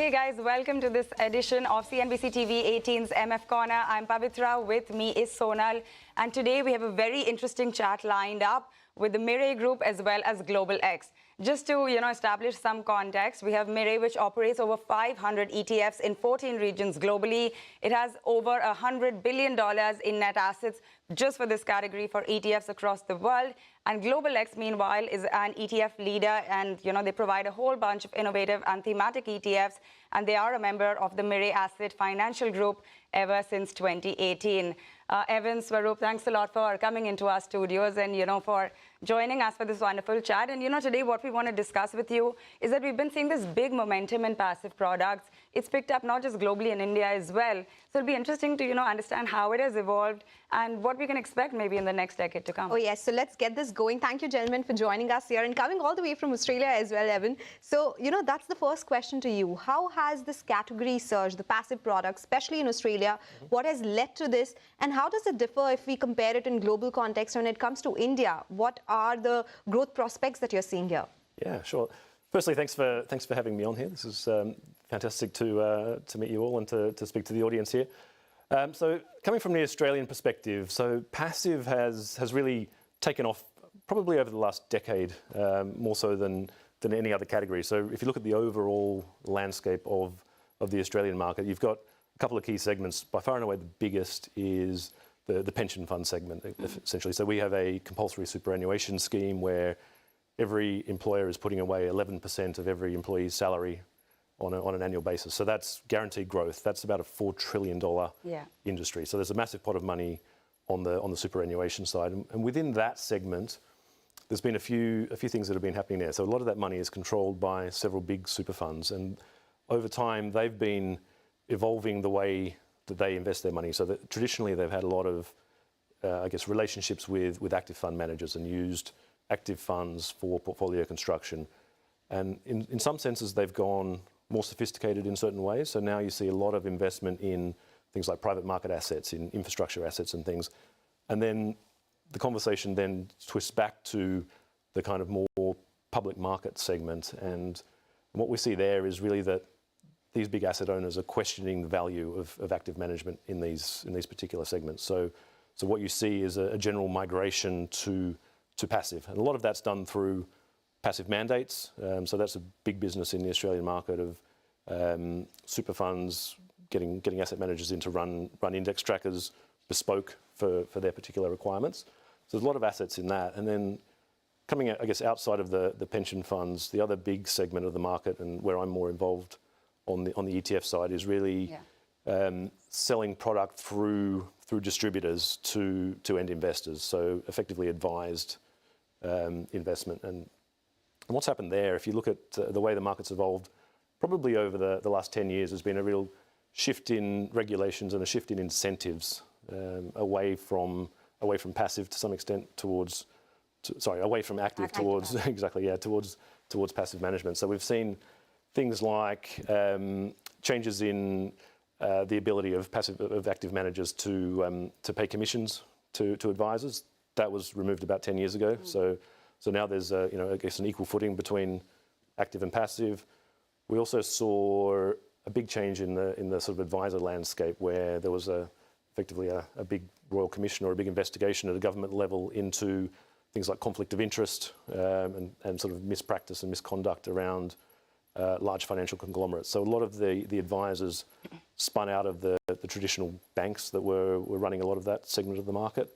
Hey guys, welcome to this edition of CNBC-TV18's MF Corner. I'm Pavitra, with me is Sonal, and today we have a very interesting chat lined up with the Mirae Group as well as Global X. Just to establish some context, we have Mirae, which operates over 500 ETFs in 14 regions globally. It has over $100 billion in net assets just for this category for ETFs across the world. And Global X, meanwhile, is an ETF leader, and they provide a whole bunch of innovative and thematic ETFs, and they are a member of the Mirae Asset Financial Group ever since 2018. Evan, Swarup, thanks a lot for coming into our studios and for joining us for this wonderful chat. And today what we want to discuss with you is that we've been seeing this big momentum in passive products. It's picked up not just globally, in India as well. So it'll be interesting to understand how it has evolved and what we can expect maybe in the next decade to come. Oh yes, so let's get this going. Thank you, gentlemen, for joining us here and coming all the way from Australia as well, Evan. So that's the first question to you. How has this category surged, the passive products, especially in Australia? What has led to this, and how does it differ if we compare it in global context when it comes to India? What are the growth prospects that you're seeing here? Yeah, sure. Firstly, thanks for having me on here. This is fantastic to meet you all and to speak to the audience here. So coming from the Australian perspective, so passive has really taken off probably over the last decade, more so than any other category. So if you look at the overall landscape of the Australian market, you've got a couple of key segments. By far and away, the biggest is the pension fund segment, essentially. So we have a compulsory superannuation scheme where every employer is putting away 11% of every employee's salary on an annual basis. So that's guaranteed growth. That's about a $4 trillion industry. So there's a massive pot of money on the superannuation side. And within that segment, there's been a few things that have been happening there. So a lot of that money is controlled by several big super funds. And over time, they've been evolving the way that they invest their money. So that traditionally, they've had a lot of, relationships with active fund managers and used active funds for portfolio construction. And in some senses, they've gone more sophisticated in certain ways. So now you see a lot of investment in things like private market assets, in infrastructure assets and things. And then the conversation then twists back to the kind of more public market segment. And what we see there is really that these big asset owners are questioning the value of active management in these particular segments. So what you see is a general migration to passive. And a lot of that's done through passive mandates. So that's a big business in the Australian market of super funds getting asset managers in to run index trackers bespoke for their particular requirements. So there's a lot of assets in that. And then coming, outside of the pension funds, the other big segment of the market, and where I'm more involved on the ETF side, is really selling product through distributors to end investors. So effectively advised investment. And what's happened there, if you look at the way the market's evolved, probably over the last 10 years, there's been a real shift in regulations and a shift in incentives away from passive to some extent away from active towards towards passive management. So we've seen things like changes in the ability of active managers to pay commissions to advisors. That was removed about 10 years ago. So now there's an equal footing between active and passive. We also saw a big change in the sort of advisor landscape, where there was effectively a big royal commission or a big investigation at a government level into things like conflict of interest and sort of mispractice and misconduct around large financial conglomerates. So a lot of the advisors spun out of the traditional banks that were running a lot of that segment of the market,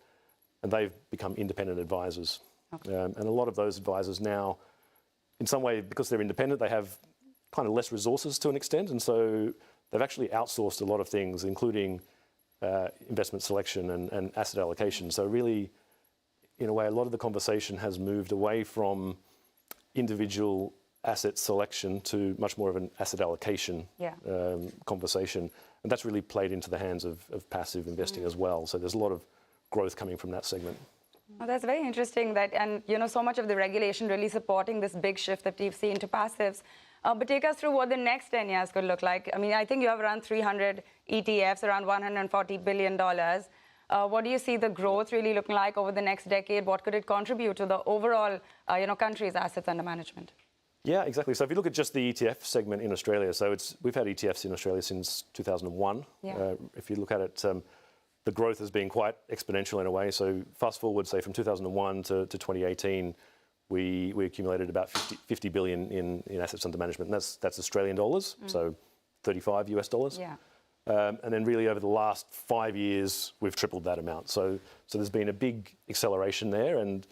and they've become independent advisors. Okay. And a lot of those advisors now, in some way, because they're independent, they have kind of less resources to an extent, and so they've actually outsourced a lot of things, including investment selection and asset allocation. So really, in a way, a lot of the conversation has moved away from individual asset selection to much more of an asset allocation conversation. And that's really played into the hands of passive investing as well. So there's a lot of growth coming from that segment. Well, that's very interesting and so much of the regulation really supporting this big shift that we've seen to passives. But take us through what the next 10 years could look like. I mean, I think you have around 300 ETFs, around $140 billion. What do you see the growth really looking like over the next decade? What could it contribute to the overall, country's assets under management? Yeah, exactly. So if you look at just the ETF segment in Australia, so we've had ETFs in Australia since 2001. Yeah. If you look at it, the growth has been quite exponential in a way. So fast forward, say from 2001 to 2018, we accumulated about 50 billion in assets under management, and that's Australian dollars, so 35 US dollars. Yeah. And then really over the last 5 years, we've tripled that amount. So there's been a big acceleration there, and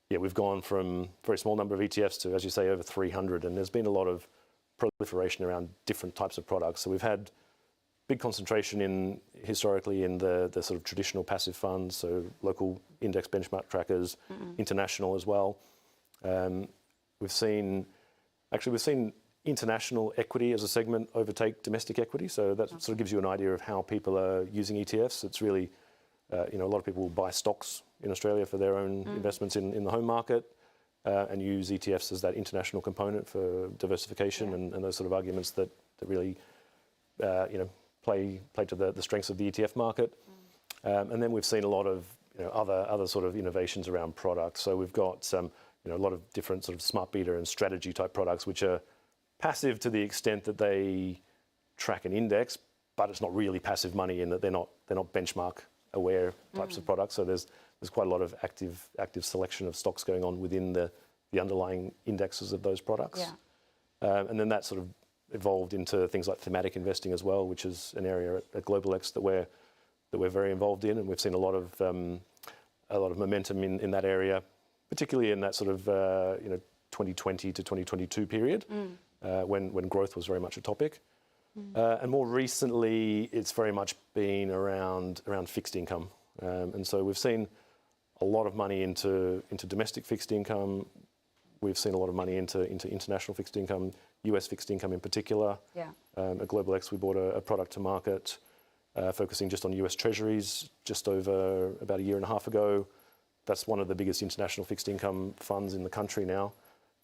yeah, we've gone from a very small number of ETFs to, as you say, over 300, and there's been a lot of proliferation around different types of products. So we've had big concentration historically in the sort of traditional passive funds, so local index benchmark trackers, international as well. We've seen international equity as a segment overtake domestic equity. So that sort of gives you an idea of how people are using ETFs. It's really, a lot of people will buy stocks in Australia for their own investments in the home market and use ETFs as that international component for diversification and those sort of arguments that really, play to the strengths of the ETF market. And then we've seen a lot of other sort of innovations around products. So we've got a lot of different sort of smart beta and strategy type products, which are passive to the extent that they track an index, but it's not really passive money in that they're not benchmark aware types of products. So there's quite a lot of active selection of stocks going on within the underlying indexes of those products. Yeah. And then that sort of evolved into things like thematic investing as well, which is an area at Global X that we're very involved in, and we've seen a lot of momentum in that area, particularly in that sort of 2020 to 2022 period, when growth was very much a topic. And more recently, it's very much been around fixed income. And so we've seen a lot of money into domestic fixed income. We've seen a lot of money into international fixed income, US fixed income in particular. Yeah. At Global X, we brought a product to market focusing just on US Treasuries just over about a year and a half ago. That's one of the biggest international fixed income funds in the country now.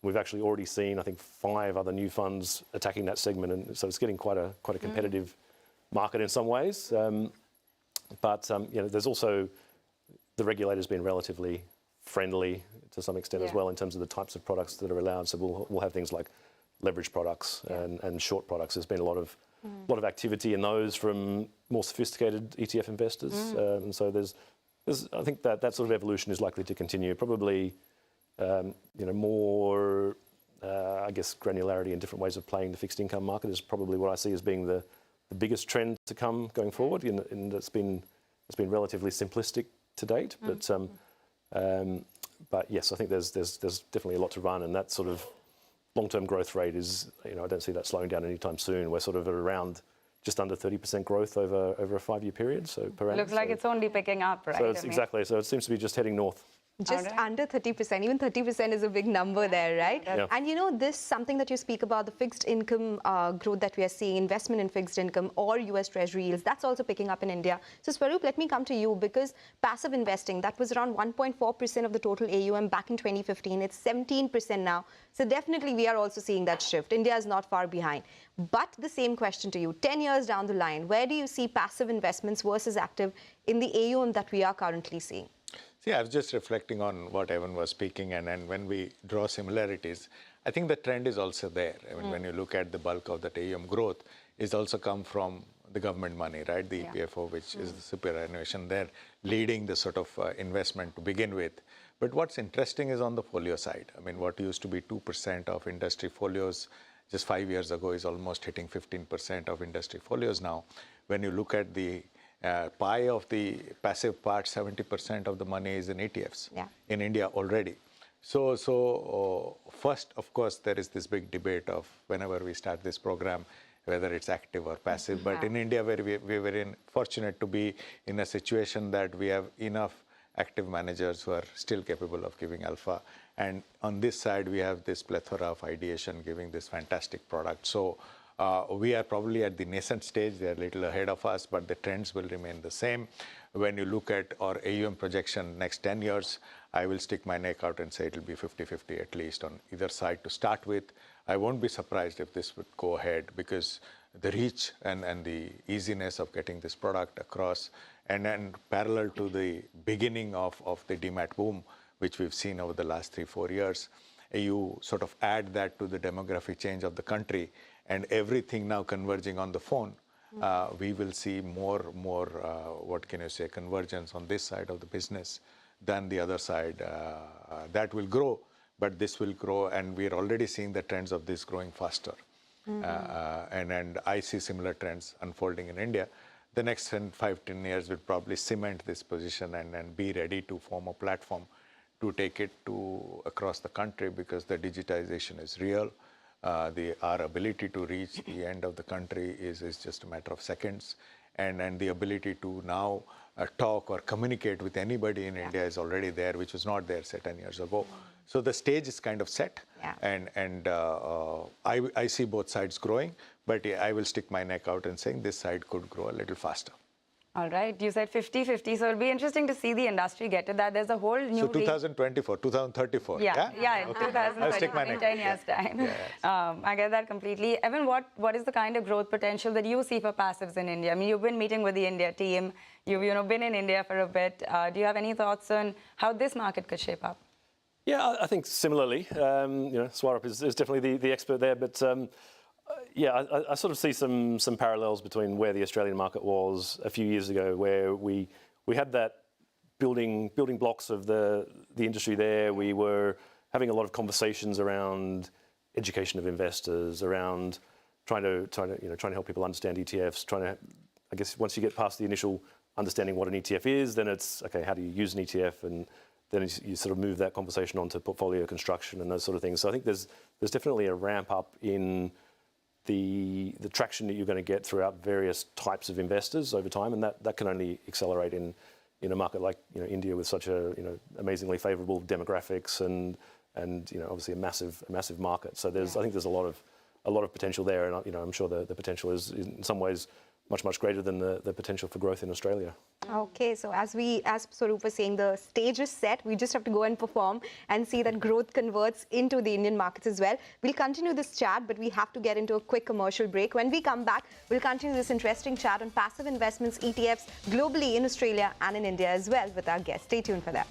We've actually already seen, I think, 5 other new funds attacking that segment, and so it's getting quite a competitive market in some ways. But there's also the regulator's been relatively friendly to some extent as well in terms of the types of products that are allowed. So we'll have things like leverage products and short products. There's been a lot of activity in those from more sophisticated ETF investors, and so there's I think that sort of evolution is likely to continue. Probably, more, I guess, granularity and different ways of playing the fixed income market is probably what I see as being the biggest trend to come going forward. And it's been relatively simplistic to date, but yes, I think there's definitely a lot to run, and that sort of long-term growth rate is, I don't see that slowing down anytime soon. We're sort of at around just under 30% growth over a 5-year period. So per annum. Looks like it's only picking up, right? So it's exactly. So it seems to be just heading north. Just under 30%. Even 30% is a big number there, right? Yeah. And this something that you speak about, the fixed income growth that we are seeing, investment in fixed income or US Treasury yields, that's also picking up in India. So Swarup, let me come to you, because passive investing, that was around 1.4% of the total AUM back in 2015. It's 17% now. So definitely we are also seeing that shift. India is not far behind. But the same question to you, 10 years down the line, where do you see passive investments versus active in the AUM that we are currently seeing? See, I was just reflecting on what Evan was speaking, and when we draw similarities, I think the trend is also there. I mean, when you look at the bulk of that AUM growth, it's also come from the government money, right? The EPFO, which is the superannuation there, leading the sort of investment to begin with. But what's interesting is on the folio side. I mean, what used to be 2% of industry folios just 5 years ago is almost hitting 15% of industry folios now. When you look at the pie of the passive part, 70% of the money is in ETFs in India already. So first, of course, there is this big debate of whenever we start this program, whether it's active or passive. But in India, where we're very fortunate to be in a situation that we have enough active managers who are still capable of giving alpha. And on this side, we have this plethora of ideation giving this fantastic product. So we are probably at the nascent stage. They're a little ahead of us, but the trends will remain the same. When you look at our AUM projection next 10 years, I will stick my neck out and say it will be 50-50 at least on either side to start with. I won't be surprised if this would go ahead, because the reach and the easiness of getting this product across, and then parallel to the beginning of the demat boom, which we've seen over the last 3-4 years, you sort of add that to the demographic change of the country and everything now converging on the phone, we will see more, what can you say, convergence on this side of the business than the other side. That will grow, but this will grow, and we're already seeing the trends of this growing faster. And I see similar trends unfolding in India. The next 5-10 years will probably cement this position and be ready to form a platform to take it to across the country, because the digitization is real. Our ability to reach the end of the country is just a matter of seconds. And the ability to now talk or communicate with anybody in India is already there, which was not there, say, 10 years ago. So the stage is kind of set, and I see both sides growing, but I will stick my neck out and saying this side could grow a little faster. All right, you said 50-50, so it'll be interesting to see the industry get to that. There's a whole new... So 2024, 2034, yeah? Yeah, Okay. 2034, in 10 years' time. I get that completely. Evan, what is the kind of growth potential that you see for passives in India? I mean, you've been meeting with the India team. You've been in India for a bit. Do you have any thoughts on how this market could shape up? Yeah, I think similarly. Swarup is definitely the expert there, but I sort of see some parallels between where the Australian market was a few years ago, where we had that building blocks of the industry there. We were having a lot of conversations around education of investors, around trying to help people understand ETFs. I guess once you get past the initial understanding what an ETF is, then it's okay, how do you use an ETF, and then you sort of move that conversation onto portfolio construction and those sort of things. So I think there's definitely a ramp up in the traction that you're going to get throughout various types of investors over time, and that can only accelerate in a market like India, with such a amazingly favourable demographics and obviously a massive market. So I think there's a lot of potential there, and I'm sure the potential is in some ways much greater than the potential for growth in Australia. Okay, so as Swarup was saying, the stage is set. We just have to go and perform and see that growth converts into the Indian markets as well. We'll continue this chat, but we have to get into a quick commercial break. When we come back, we'll continue this interesting chat on passive investments, ETFs, globally in Australia and in India as well with our guests. Stay tuned for that.